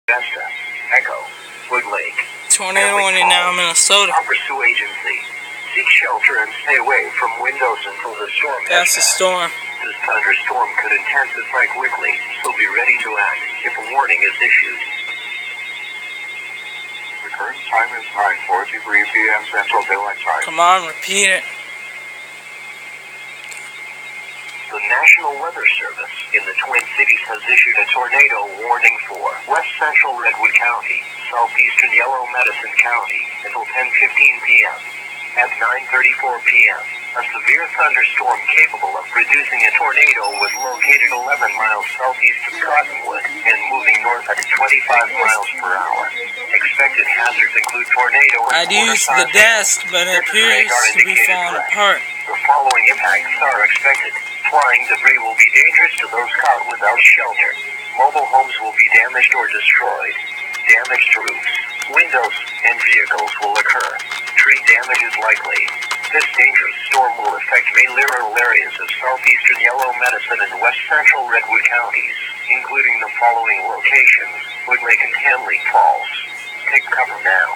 Vesta, Echo, Wood Lake. Tornado warning now, Minnesota. Pursue agency. Seek shelter and stay away from windows until the storm has That's the storm. This thunderstorm could intensify quickly, so be ready to act if a warning is issued. The current time is 9:43 p.m. Central Daylight Time. Come on, repeat it. The National Weather Service in the Twin Cities has issued a tornado warning for west central Redwood County, southeastern Yellow Medicine County until 10:15 p.m. At 9:34 p.m., a severe thunderstorm capable of producing a tornado was located 11 miles southeast of Cottonwood and moving north at 25 miles per hour. Expected hazards include tornado and I'd use the desk, but it appears to be falling apart. The following impacts are expected. Flying debris will be dangerous to those caught without shelter. Mobile homes will be damaged or destroyed. Damaged roofs, windows, and vehicles will occur. Tree damage is likely. This dangerous storm will affect mainly rural areas of southeastern Yellow Medicine and west central Redwood counties, including the following locations: Wood Lake and Hanley Falls. Take cover now.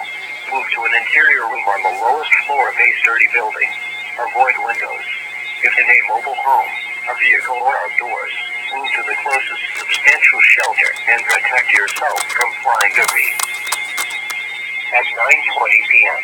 Move to an interior room on the lowest floor of a sturdy building. Avoid windows. If in a mobile home, a vehicle, or outdoors, move to the closest substantial shelter and protect yourself from flying debris. At 9:20 p.m.